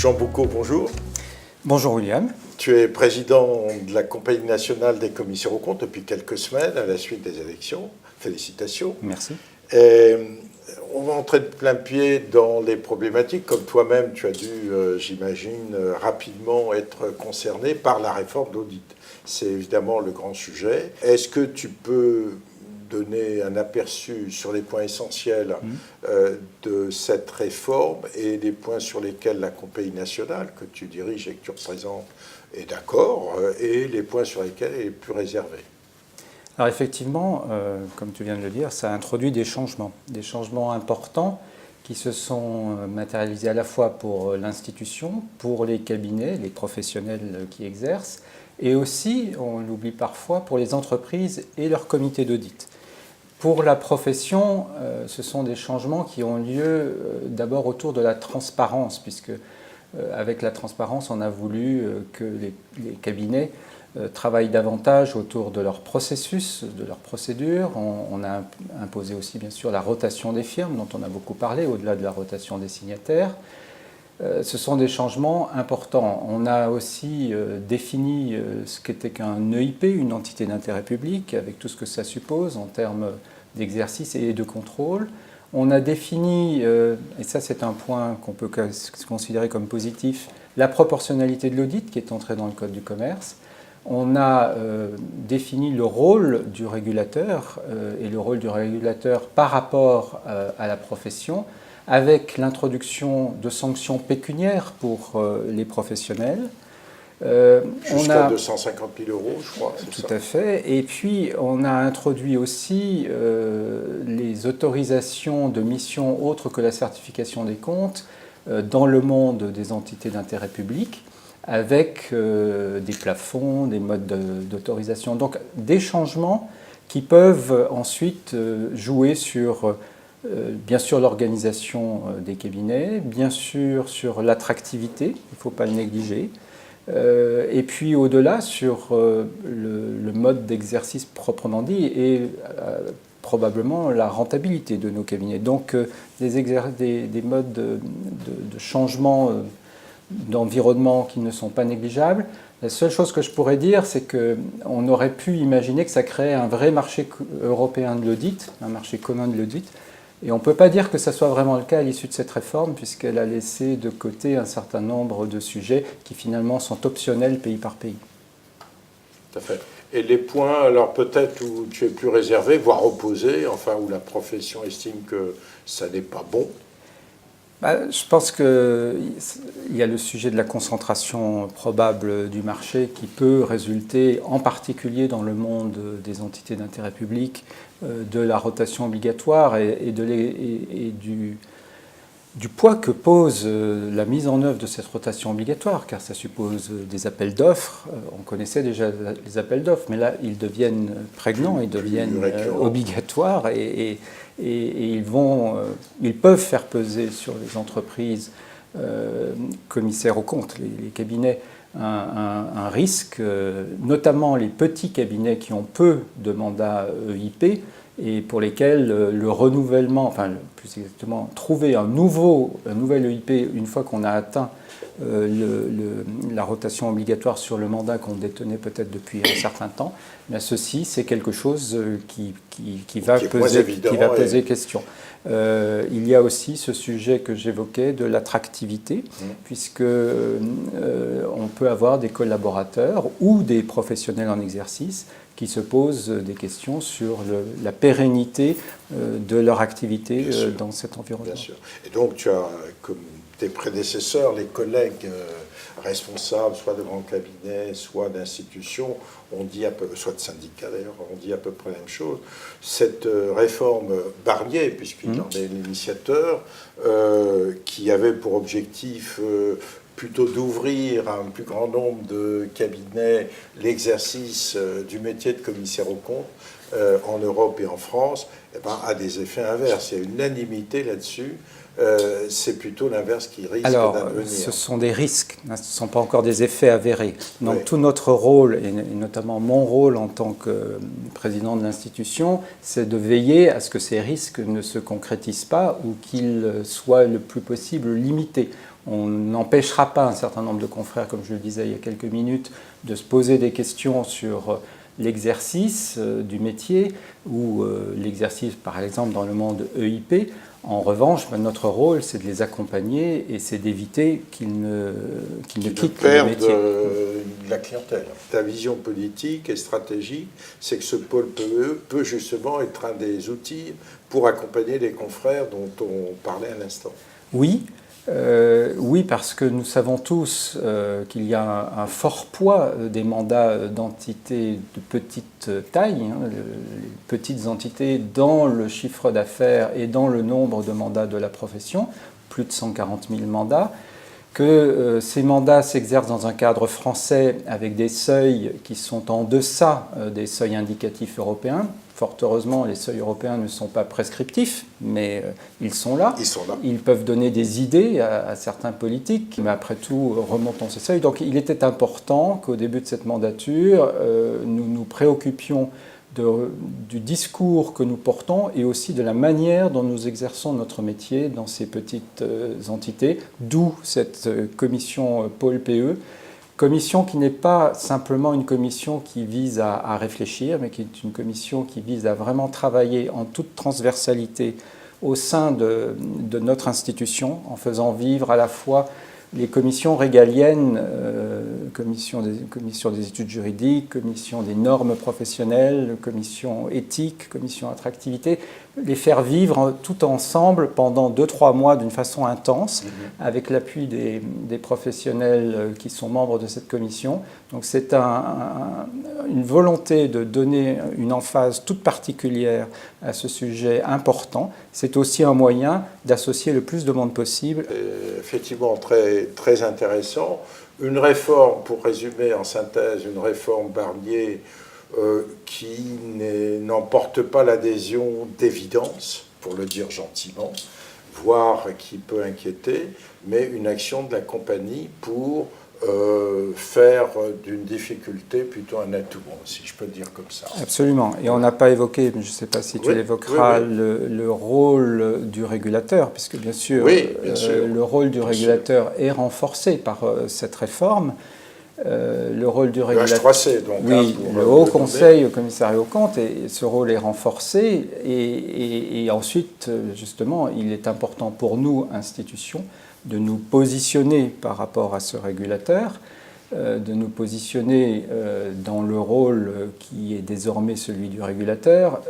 Jean Boucaud, bonjour. Bonjour William. Tu es président de la Compagnie nationale des commissaires aux comptes depuis quelques semaines à la suite des élections. Félicitations. Merci. On va entrer de plein pied dans les problématiques. Comme toi-même, tu as dû, j'imagine, rapidement être concerné par la réforme d'audit. C'est évidemment le grand sujet. Est-ce que tu peux donner un aperçu sur les points essentiels de cette réforme et les points sur lesquels la Compagnie nationale que tu diriges et que tu représentes est d'accord et les points sur lesquels elle est plus réservée? Alors effectivement, comme tu viens de le dire, ça a introduit des changements importants qui se sont matérialisés à la fois pour l'institution, pour les cabinets, les professionnels qui exercent, et aussi, on l'oublie parfois, pour les entreprises et leurs comités d'audit. Pour la profession, ce sont des changements qui ont lieu d'abord autour de la transparence, puisque avec la transparence, on a voulu que les cabinets travaillent davantage autour de leur processus, de leurs procédures. On a imposé aussi, bien sûr, la rotation des firmes, dont on a beaucoup parlé, au-delà de la rotation des signataires. Ce sont des changements importants. On a aussi défini ce qu'était qu'un EIP, une entité d'intérêt public, avec tout ce que ça suppose en termes d'exercice et de contrôle. On a défini, et ça c'est un point qu'on peut considérer comme positif, la proportionnalité de l'audit qui est entrée dans le Code du commerce. On a défini le rôle du régulateur et le rôle du régulateur par rapport à la profession, avec l'introduction de sanctions pécuniaires pour les professionnels. Jusqu'à 250 000 euros, je crois. Tout à fait. Et puis, on a introduit aussi les autorisations de missions autres que la certification des comptes dans le monde des entités d'intérêt public, avec des plafonds, des modes d'autorisation. Donc, des changements qui peuvent ensuite jouer sur bien sûr l'organisation des cabinets, bien sûr sur l'attractivité, il ne faut pas le négliger, et puis au-delà sur le mode d'exercice proprement dit et probablement la rentabilité de nos cabinets. Donc des modes de changement d'environnement qui ne sont pas négligeables. La seule chose que je pourrais dire, c'est qu'on aurait pu imaginer que ça créait un vrai marché européen de l'audit, un marché commun de l'audit. Et on ne peut pas dire que ça soit vraiment le cas à l'issue de cette réforme, puisqu'elle a laissé de côté un certain nombre de sujets qui finalement sont optionnels pays par pays. Tout à fait. Et les points, alors peut-être où tu es plus réservé, voire opposé, enfin où la profession estime que ça n'est pas bon? Je pense qu'il y a le sujet de la concentration probable du marché qui peut résulter, en particulier dans le monde des entités d'intérêt public, de la rotation obligatoire et du poids que pose la mise en œuvre de cette rotation obligatoire, car ça suppose des appels d'offres. On connaissait déjà les appels d'offres, mais là, ils deviennent prégnants, ils deviennent obligatoires et ils peuvent faire peser sur les entreprises commissaires aux comptes, les cabinets, un risque, notamment les petits cabinets qui ont peu de mandats EIP et pour lesquels le renouvellement, enfin plus exactement, trouver un nouvel EIP une fois qu'on a atteint la rotation obligatoire sur le mandat qu'on détenait peut-être depuis un certain temps, mais ceci c'est quelque chose qui va peser question. Il y a aussi ce sujet que j'évoquais de l'attractivité, puisque on peut avoir des collaborateurs ou des professionnels en exercice qui se posent des questions sur la pérennité de leur activité dans cet environnement. Bien sûr. Et donc tu as, comme tes prédécesseurs, les collègues responsables, soit de grands cabinets, soit d'institutions, soit de syndicats d'ailleurs, on dit à peu près la même chose. Cette réforme Barnier, puisqu'il en est l'initiateur, qui avait pour objectif plutôt d'ouvrir à un plus grand nombre de cabinets l'exercice du métier de commissaire aux comptes en Europe et en France, a des effets inverses. Il y a une unanimité là-dessus. C'est plutôt l'inverse qui risque d'advenir. Ce sont des risques, ce ne sont pas encore des effets avérés. Donc tout notre rôle, et notamment mon rôle en tant que président de l'institution, c'est de veiller à ce que ces risques ne se concrétisent pas ou qu'ils soient le plus possible limités. On n'empêchera pas un certain nombre de confrères, comme je le disais il y a quelques minutes, de se poser des questions sur l'exercice du métier ou l'exercice, par exemple, dans le monde EIP. En revanche, notre rôle, c'est de les accompagner et c'est d'éviter qu'ils ne quittent le métier. De la clientèle. Ta vision politique et stratégique, c'est que ce pôle PE peut justement être un des outils pour accompagner les confrères dont on parlait à l'instant. Oui. Oui, parce que nous savons tous qu'il y a un fort poids des mandats d'entités de petite taille, les petites entités dans le chiffre d'affaires et dans le nombre de mandats de la profession, plus de 140 000 mandats, que ces mandats s'exercent dans un cadre français avec des seuils qui sont en deçà des seuils indicatifs européens. Fort heureusement, les seuils européens ne sont pas prescriptifs, mais ils sont là. Ils sont là. Ils peuvent donner des idées à certains politiques, mais après tout, remontons ces seuils. Donc il était important qu'au début de cette mandature, nous nous préoccupions du discours que nous portons et aussi de la manière dont nous exerçons notre métier dans ces petites entités, d'où cette commission Pôle PE. Commission qui n'est pas simplement une commission qui vise à réfléchir, mais qui est une commission qui vise à vraiment travailler en toute transversalité au sein de notre institution, en faisant vivre à la fois les commissions régaliennes, commission des études juridiques, commission des normes professionnelles, commission éthique, commission attractivité, les faire vivre tout ensemble pendant 2-3 mois d'une façon intense, avec l'appui des professionnels qui sont membres de cette commission. Donc c'est une volonté de donner une emphase toute particulière à ce sujet important. C'est aussi un moyen d'associer le plus de monde possible. Effectivement, très, très intéressant. Une réforme, pour résumer en synthèse, une réforme Barnier qui n'emporte pas l'adhésion d'évidence, pour le dire gentiment, voire qui peut inquiéter, mais une action de la compagnie pour faire d'une difficulté plutôt un atout, si je peux dire comme ça. Absolument. Et on n'a pas évoqué, mais je ne sais pas si tu l'évoqueras, le rôle du régulateur, puisque bien sûr, le rôle du régulateur est renforcé par cette réforme. Le rôle du régulateur. Le H3C, donc. Oui, le Haut Conseil au commissariat aux comptes, et ce rôle est renforcé. Et ensuite, justement, il est important pour nous, institutions, de nous positionner par rapport à ce régulateur, de nous positionner dans le rôle qui est désormais celui du régulateur.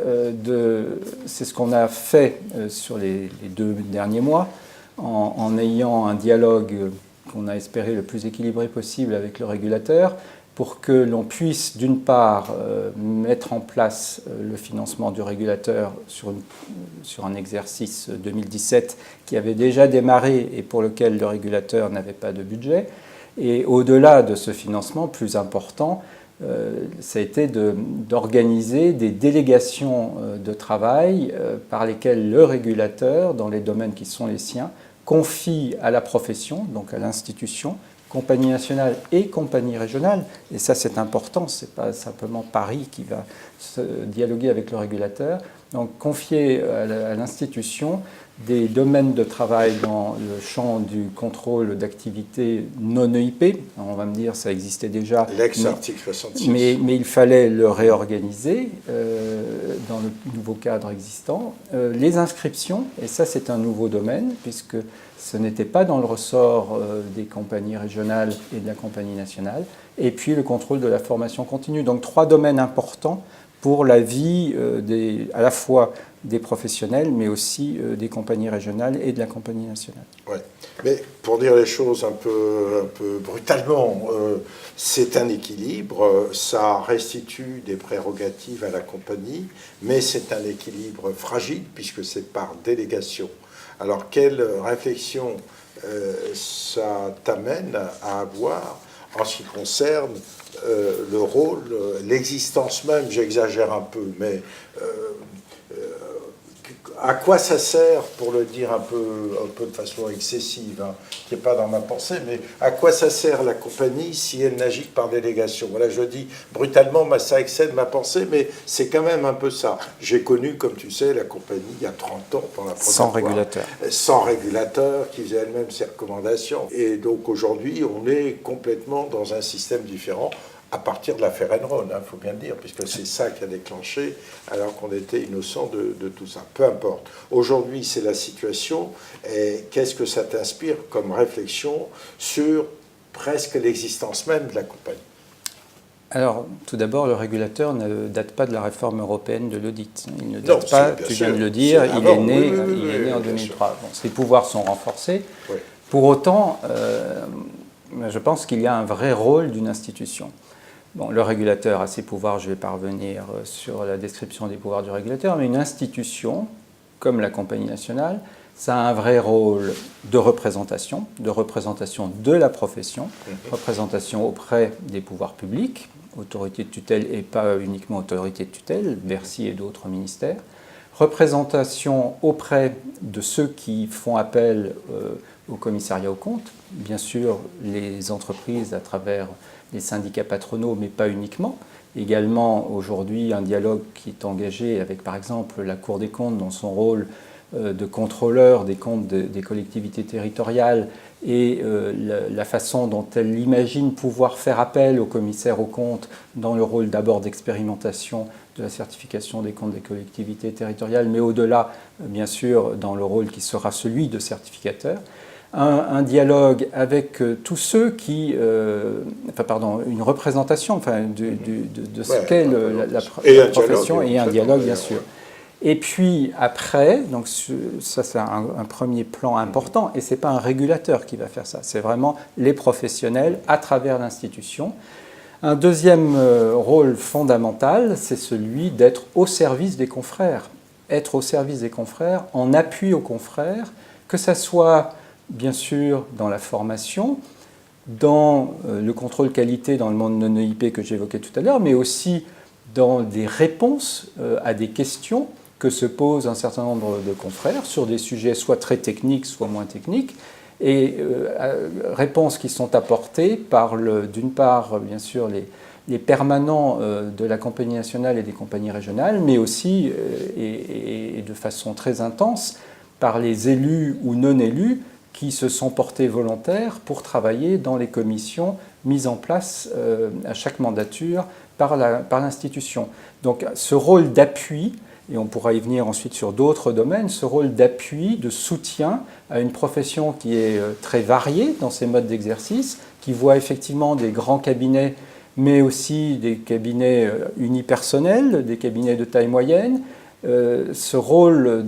C'est ce qu'on a fait sur les 2 derniers mois, en ayant un dialogue qu'on a espéré le plus équilibré possible avec le régulateur, pour que l'on puisse, d'une part, mettre en place le financement du régulateur sur un exercice 2017 qui avait déjà démarré et pour lequel le régulateur n'avait pas de budget. Et au-delà de ce financement, plus important, ça a été d'organiser des délégations de travail par lesquelles le régulateur, dans les domaines qui sont les siens, confie à la profession, donc à l'institution, compagnie nationale et compagnie régionale, et ça c'est important, ce n'est pas simplement Paris qui va se dialoguer avec le régulateur, donc confier à l'institution des domaines de travail dans le champ du contrôle d'activités non EIP. On va me dire ça existait déjà. L'ex-article 66. Mais il fallait le réorganiser dans le nouveau cadre existant. Les inscriptions, et ça c'est un nouveau domaine, puisque ce n'était pas dans le ressort des compagnies régionales et de la compagnie nationale. Et puis le contrôle de la formation continue. Donc 3 domaines importants pour la vie à la fois des professionnels, mais aussi des compagnies régionales et de la compagnie nationale. Ouais. Mais pour dire les choses un peu brutalement, c'est un équilibre, ça restitue des prérogatives à la compagnie, mais c'est un équilibre fragile puisque c'est par délégation. Alors quelle réflexion ça t'amène à avoir en ce qui concerne le rôle, l'existence même, j'exagère un peu, mais À quoi ça sert, pour le dire un peu de façon excessive, hein, qui n'est pas dans ma pensée, mais à quoi ça sert la compagnie si elle n'agit que par délégation? Voilà, je dis brutalement, ça excède ma pensée, mais c'est quand même un peu ça. J'ai connu, comme tu sais, la compagnie il y a 30 ans, pour la première Sans fois, régulateur. sans régulateur, qui faisait elle-même ses recommandations. Et donc aujourd'hui, on est complètement dans un système différent, à partir de l'affaire Enron, il faut bien le dire, puisque c'est ça qui a déclenché, alors qu'on était innocent de tout ça. Peu importe. Aujourd'hui, c'est la situation. Et qu'est-ce que ça t'inspire comme réflexion sur presque l'existence même de la compagnie? Alors, tout d'abord, le régulateur ne date pas de la réforme européenne de l'audit. Il ne date pas, tu viens de le dire, il est né en 2003. Bon, ses pouvoirs sont renforcés. Oui. Pour autant, je pense qu'il y a un vrai rôle d'une institution. Bon, le régulateur a ses pouvoirs, je ne vais pas revenir sur la description des pouvoirs du régulateur, mais une institution, comme la Compagnie nationale, ça a un vrai rôle de représentation de la profession, représentation auprès des pouvoirs publics, autorité de tutelle et pas uniquement autorité de tutelle, Bercy et d'autres ministères, représentation auprès de ceux qui font appel au commissariat aux comptes, bien sûr les entreprises à travers les syndicats patronaux, mais pas uniquement. Également, aujourd'hui, un dialogue qui est engagé avec, par exemple, la Cour des comptes dans son rôle de contrôleur des comptes des collectivités territoriales et la façon dont elle imagine pouvoir faire appel aux commissaires aux comptes dans le rôle d'abord d'expérimentation de la certification des comptes des collectivités territoriales, mais au-delà, bien sûr, dans le rôle qui sera celui de certificateur. Un dialogue avec tous ceux qui... une représentation de ce qu'est la profession et un dialogue, bien sûr. Et puis après, donc ça c'est un premier plan important, et ce n'est pas un régulateur qui va faire ça, c'est vraiment les professionnels à travers l'institution. Un deuxième rôle fondamental, c'est celui d'être au service des confrères. Être au service des confrères, en appui aux confrères, que ça soit bien sûr dans la formation, dans le contrôle qualité dans le monde non EIP que j'évoquais tout à l'heure, mais aussi dans des réponses à des questions que se posent un certain nombre de confrères sur des sujets soit très techniques, soit moins techniques, et réponses qui sont apportées par, d'une part, bien sûr, les permanents de la Compagnie nationale et des compagnies régionales, mais aussi, et de façon très intense, par les élus ou non élus qui se sont portés volontaires pour travailler dans les commissions mises en place à chaque mandature par l'institution. Donc ce rôle d'appui, et on pourra y venir ensuite sur d'autres domaines, ce rôle d'appui, de soutien à une profession qui est très variée dans ses modes d'exercice, qui voit effectivement des grands cabinets, mais aussi des cabinets unipersonnels, des cabinets de taille moyenne. Ce rôle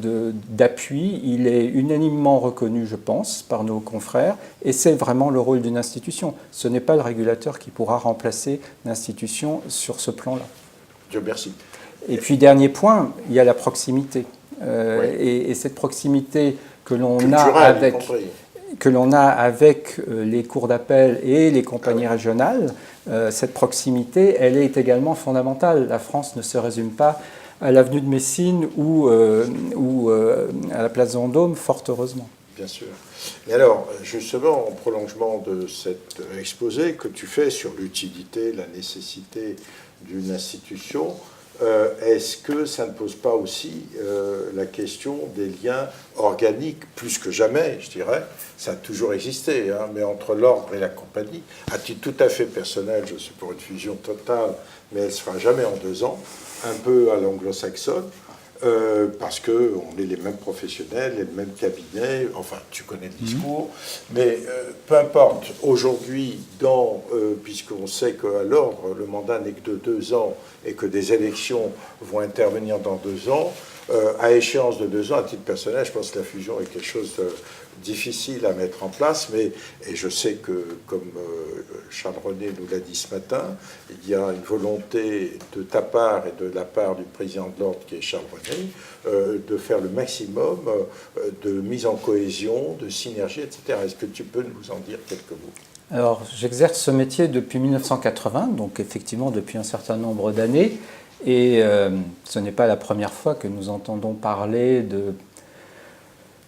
d'appui, il est unanimement reconnu, je pense, par nos confrères, et c'est vraiment le rôle d'une institution. Ce n'est pas le régulateur qui pourra remplacer l'institution sur ce plan-là. Dieu merci. Et puis, dernier point, il y a la proximité. Oui. Et cette proximité que l'on a avec les cours d'appel et les compagnies régionales, cette proximité, elle est également fondamentale. La France ne se résume pas à l'avenue de Messine ou à la place Vendôme, fort heureusement. Bien sûr. Et alors, justement, en prolongement de cet exposé que tu fais sur l'utilité, la nécessité d'une institution, est-ce que ça ne pose pas aussi la question des liens organiques, plus que jamais, je dirais, ça a toujours existé, hein, mais entre l'ordre et la compagnie, à titre tout à fait personnel, je suis pour une fusion totale, mais elle ne se fera jamais en 2 ans, un peu à l'anglo-saxonne, parce qu'on est les mêmes professionnels, les mêmes cabinets, enfin, tu connais le discours, mais peu importe, aujourd'hui, puisqu'on sait qu'à l'ordre, le mandat n'est que de 2 ans et que des élections vont intervenir dans 2 ans, à échéance de 2 ans, à titre personnel, je pense que la fusion est quelque chose de difficile à mettre en place, et je sais que, comme Charles René nous l'a dit ce matin, il y a une volonté de ta part et de la part du président de l'Ordre, qui est Charles René, de faire le maximum de mise en cohésion, de synergie, etc. Est-ce que tu peux nous en dire quelques mots ? Alors, j'exerce ce métier depuis 1980, donc effectivement depuis un certain nombre d'années. Et ce n'est pas la première fois que nous entendons parler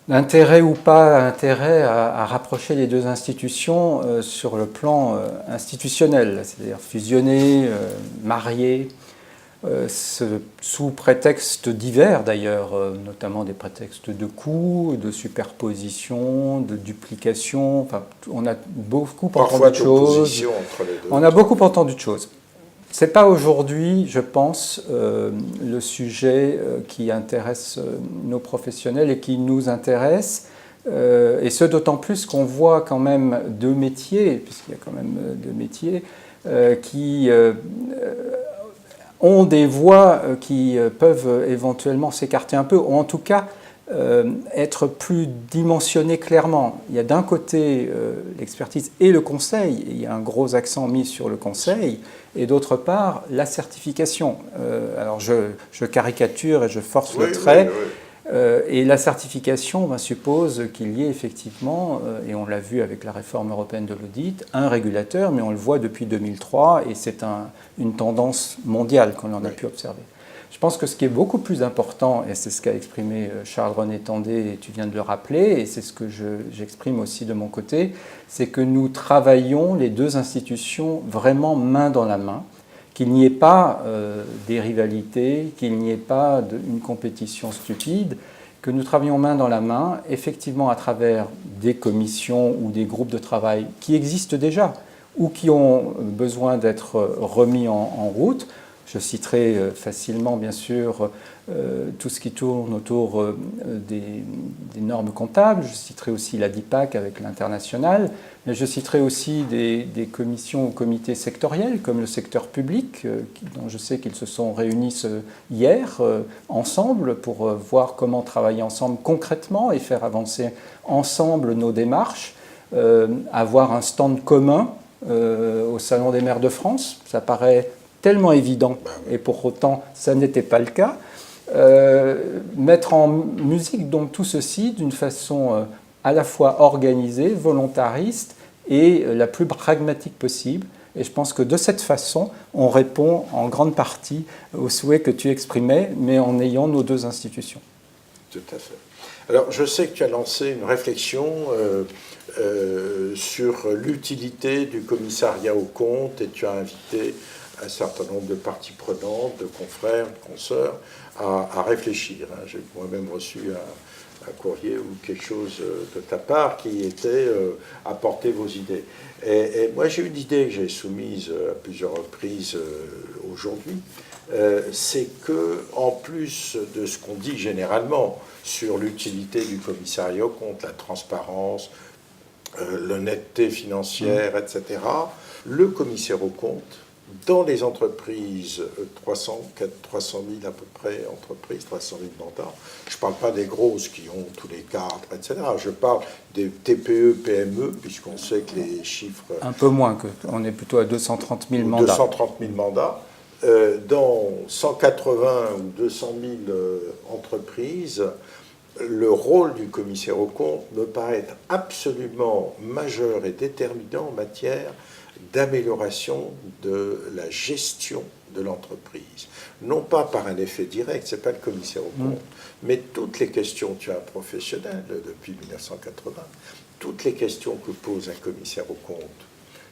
d'intérêt ou pas intérêt à rapprocher les deux institutions sur le plan institutionnel, c'est-à-dire fusionner, marier, sous prétexte divers d'ailleurs, notamment des prétextes de coûts, de superposition, de duplication. Enfin, on a beaucoup entendu de choses. On a beaucoup entendu de choses. Ce n'est pas aujourd'hui, je pense, le sujet qui intéresse nos professionnels et qui nous intéresse. Et ce, d'autant plus qu'on voit quand même deux métiers, puisqu'il y a quand même deux métiers, qui ont des voies qui peuvent éventuellement s'écarter un peu, ou en tout cas être plus dimensionnées clairement. Il y a d'un côté l'expertise et le conseil, et il y a un gros accent mis sur le conseil, et d'autre part la certification. Alors je caricature et je force le trait. Et la certification suppose qu'il y ait effectivement, et on l'a vu avec la réforme européenne de l'audit, un régulateur, mais on le voit depuis 2003, et c'est une tendance mondiale qu'on en a pu observer. Je pense que ce qui est beaucoup plus important, et c'est ce qu'a exprimé Charles-René Tandé, et tu viens de le rappeler, et c'est ce que j'exprime aussi de mon côté, c'est que nous travaillons les deux institutions vraiment main dans la main, qu'il n'y ait pas des rivalités, qu'il n'y ait pas une compétition stupide, que nous travaillons main dans la main, effectivement à travers des commissions ou des groupes de travail qui existent déjà ou qui ont besoin d'être remis en route. Je citerai facilement, bien sûr, tout ce qui tourne autour des normes comptables. Je citerai aussi la DIPAC avec l'international. Mais je citerai aussi des commissions ou comités sectoriels, comme le secteur public, dont je sais qu'ils se sont réunis hier ensemble pour voir comment travailler ensemble concrètement et faire avancer ensemble nos démarches. Avoir un stand commun au Salon des maires de France, ça paraît tellement évident, et pour autant, ça n'était pas le cas. Mettre en musique donc tout ceci d'une façon à la fois organisée, volontariste et la plus pragmatique possible. Et je pense que de cette façon, on répond en grande partie aux souhaits que tu exprimais, mais en ayant nos deux institutions. Tout à fait. Alors, je sais que tu as lancé une réflexion sur l'utilité du commissariat aux comptes, et tu as invité un certain nombre de parties prenantes, de confrères, de consoeurs, à réfléchir. J'ai moi-même reçu un courrier ou quelque chose de ta part qui était apporter vos idées. Et moi, j'ai une idée que j'ai soumise à plusieurs reprises aujourd'hui, c'est que, en plus de ce qu'on dit généralement sur l'utilité du commissariat aux comptes, la transparence, l'honnêteté financière, etc., le commissaire aux comptes, dans les entreprises, 300 000 à peu près, entreprises, 300 000 mandats, je ne parle pas des grosses qui ont tous les cadres, etc. Je parle des TPE, PME, puisqu'on sait que les chiffres... Un peu moins, on est plutôt à 230 000 mandats. 230 000 mandats. Dans 180 ou 200 000 entreprises, le rôle du commissaire aux comptes me paraît être absolument majeur et déterminant en matière d'amélioration de la gestion de l'entreprise. Non pas par un effet direct, ce n'est pas le commissaire aux comptes, mais toutes les questions, tu as un professionnel depuis 1980, toutes les questions que pose un commissaire aux comptes,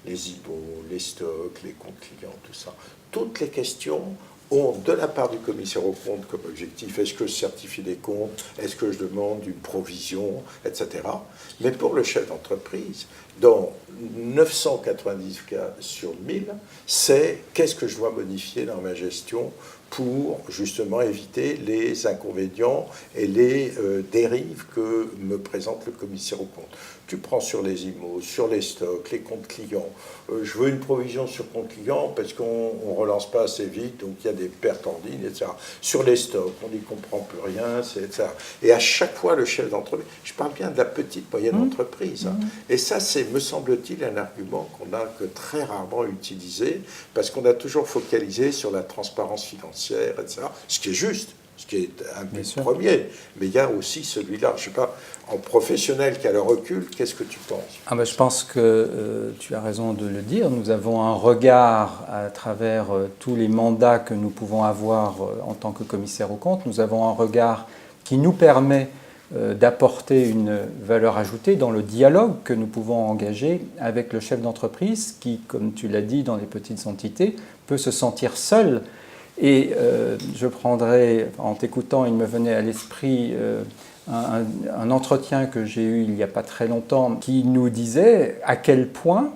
les IBO, les stocks, les comptes clients, tout ça, toutes les questions ont, de la part du commissaire aux comptes comme objectif, est-ce que je certifie les comptes, est-ce que je demande une provision, etc. Mais pour le chef d'entreprise, dans 990 cas sur 1000, c'est qu'est-ce que je dois modifier dans ma gestion pour justement éviter les inconvénients et les dérives que me présente le commissaire aux comptes. Tu prends sur les IMO, sur les stocks, les comptes clients. Je veux une provision sur compte client parce qu'on ne relance pas assez vite, donc il y a des pertes en ligne, etc. Sur les stocks, on n'y comprend plus rien, etc. Et à chaque fois, le chef d'entreprise, je parle bien de la petite, moyenne entreprise. Et ça, c'est, me semble-t-il, un argument qu'on n'a que très rarement utilisé, parce qu'on a toujours focalisé sur la transparence financière, etc. Ce qui est juste. ce qui est un but premier. Mais il y a aussi celui-là. Je ne sais pas, en professionnel qui a le recul, qu'est-ce que tu penses? Je pense que tu as raison de le dire. Nous avons un regard à travers tous les mandats que nous pouvons avoir en tant que commissaire aux comptes. Nous avons un regard qui nous permet d'apporter une valeur ajoutée dans le dialogue que nous pouvons engager avec le chef d'entreprise qui, comme tu l'as dit, dans les petites entités, peut se sentir seul. Et je prendrai, en t'écoutant, il me venait à l'esprit un entretien que j'ai eu il n'y a pas très longtemps qui nous disait à quel point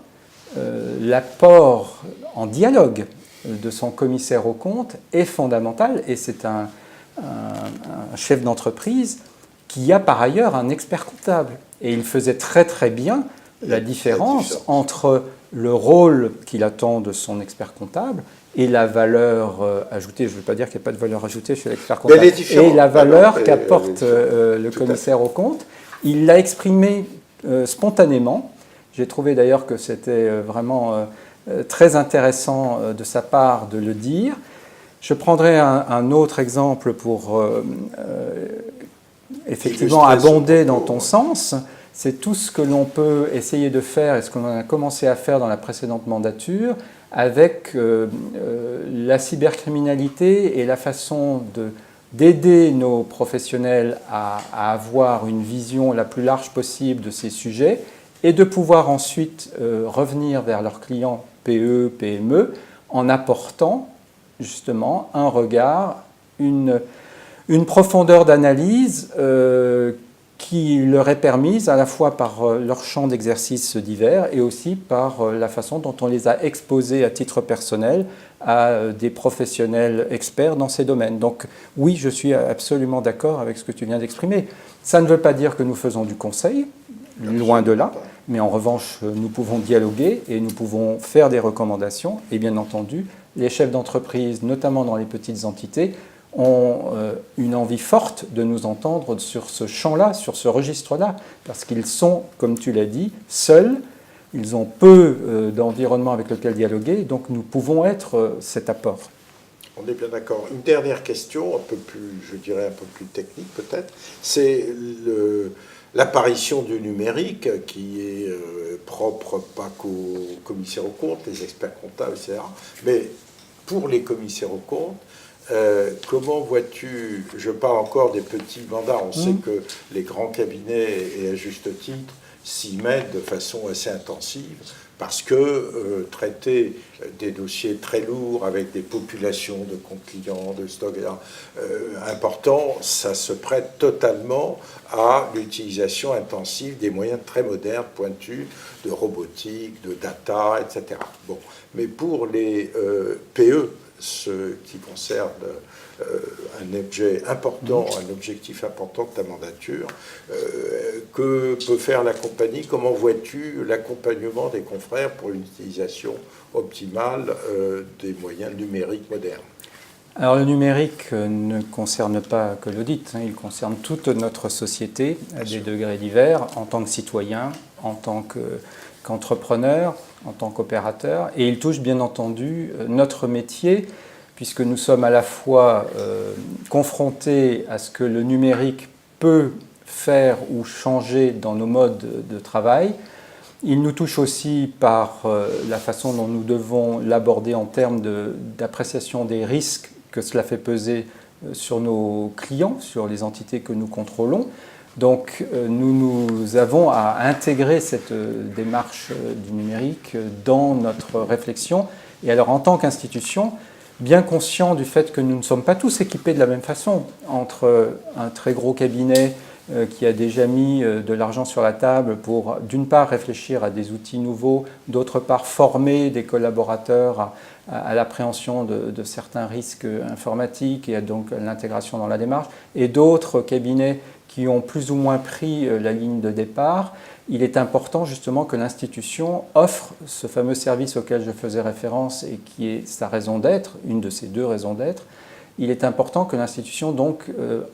l'apport en dialogue de son commissaire aux comptes est fondamental. Et c'est un chef d'entreprise qui a par ailleurs un expert comptable. Et il faisait très très bien la différence entre le rôle qu'il attend de son expert comptable et la valeur ajoutée. Je ne veux pas dire qu'il n'y a pas de valeur ajoutée chez l'expert comptable. Et la valeur qu'apporte le commissaire aux comptes. Il l'a exprimé spontanément. J'ai trouvé d'ailleurs que c'était vraiment très intéressant de sa part de le dire. Je prendrai un autre exemple pour effectivement abonder dans ton sens. C'est tout ce que l'on peut essayer de faire et ce que l'on a commencé à faire dans la précédente mandature avec la cybercriminalité et la façon d'aider nos professionnels à avoir une vision la plus large possible de ces sujets et de pouvoir ensuite revenir vers leurs clients PE, PME en apportant justement un regard, une profondeur d'analyse qui leur est permise à la fois par leur champ d'exercice divers et aussi par la façon dont on les a exposés à titre personnel à des professionnels experts dans ces domaines. Donc oui, je suis absolument d'accord avec ce que tu viens d'exprimer. Ça ne veut pas dire que nous faisons du conseil, loin de là, mais en revanche, nous pouvons dialoguer et nous pouvons faire des recommandations. Et bien entendu, les chefs d'entreprise, notamment dans les petites entités, ont une envie forte de nous entendre sur ce champ-là, sur ce registre-là, parce qu'ils sont, comme tu l'as dit, seuls, ils ont peu d'environnement avec lequel dialoguer, donc nous pouvons être cet apport. On est bien d'accord. Une dernière question, un peu plus, je dirais un peu plus technique peut-être, c'est l'apparition du numérique qui est propre pas qu'aux commissaires aux comptes, les experts comptables, etc., mais pour les commissaires aux comptes, comment vois-tu, je parle encore des petits mandats, on sait que les grands cabinets, et à juste titre, s'y mettent de façon assez intensive, parce que traiter des dossiers très lourds avec des populations de comptes clients, de stocks importants, ça se prête totalement à l'utilisation intensive des moyens très modernes, pointus, de robotique, de data, etc. Bon. Mais pour les PE, ce qui concerne un objet important, un objectif important de ta mandature, que peut faire la compagnie? Comment vois-tu l'accompagnement des confrères pour une utilisation optimale des moyens numériques modernes? Alors le numérique ne concerne pas que l'audit, il concerne toute notre société à des degrés divers, en tant que citoyen, en tant qu'entrepreneur, en tant qu'opérateur, et il touche bien entendu notre métier, puisque nous sommes à la fois confrontés à ce que le numérique peut faire ou changer dans nos modes de travail. Il nous touche aussi par la façon dont nous devons l'aborder en termes d'appréciation des risques que cela fait peser sur nos clients, sur les entités que nous contrôlons. Donc nous avons à intégrer cette démarche du numérique dans notre réflexion. Et alors en tant qu'institution, bien conscient du fait que nous ne sommes pas tous équipés de la même façon, entre un très gros cabinet qui a déjà mis de l'argent sur la table pour, d'une part, réfléchir à des outils nouveaux, d'autre part, former des collaborateurs à l'appréhension de certains risques informatiques et donc l'intégration dans la démarche, et d'autres cabinets qui ont plus ou moins pris la ligne de départ. Il est important justement que l'institution offre ce fameux service auquel je faisais référence et qui est sa raison d'être, une de ses deux raisons d'être. Il est important que l'institution donc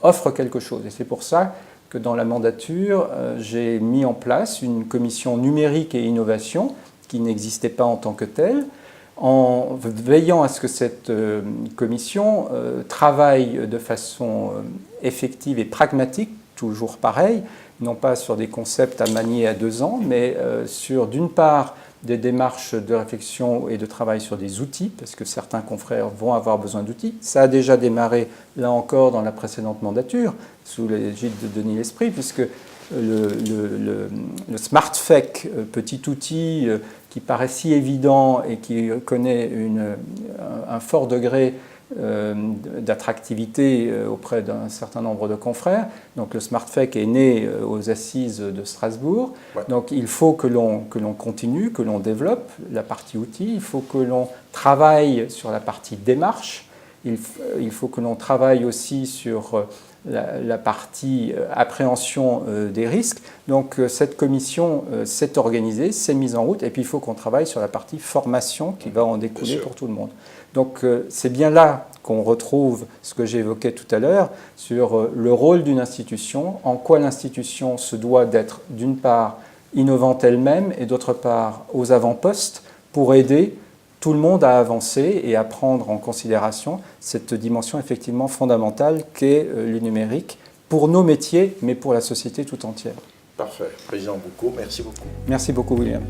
offre quelque chose. Et c'est pour ça que dans la mandature, j'ai mis en place une commission numérique et innovation qui n'existait pas en tant que telle, en veillant à ce que cette commission travaille de façon effective et pragmatique, toujours pareil, non pas sur des concepts à manier à 2 ans, mais sur d'une part des démarches de réflexion et de travail sur des outils, parce que certains confrères vont avoir besoin d'outils. Ça a déjà démarré, là encore, dans la précédente mandature, sous l'égide de Denis L'Esprit, puisque le SmartFEC, petit outil qui paraît si évident et qui connaît un fort degré d'attractivité auprès d'un certain nombre de confrères. Donc le SmartFEC est né aux assises de Strasbourg. Ouais. Donc il faut que l'on continue, que l'on développe la partie outils. Il faut que l'on travaille sur la partie démarche. Il faut que l'on travaille aussi sur la partie appréhension des risques. Donc cette commission s'est organisée, s'est mise en route, et puis il faut qu'on travaille sur la partie formation qui va en découler pour tout le monde. Donc c'est bien là qu'on retrouve ce que j'évoquais tout à l'heure sur le rôle d'une institution, en quoi l'institution se doit d'être d'une part innovante elle-même et d'autre part aux avant-postes pour aider tout le monde à avancer et à prendre en considération cette dimension effectivement fondamentale qu'est le numérique pour nos métiers, mais pour la société tout entière. Parfait. Président Boucaud, merci beaucoup. Merci beaucoup, William.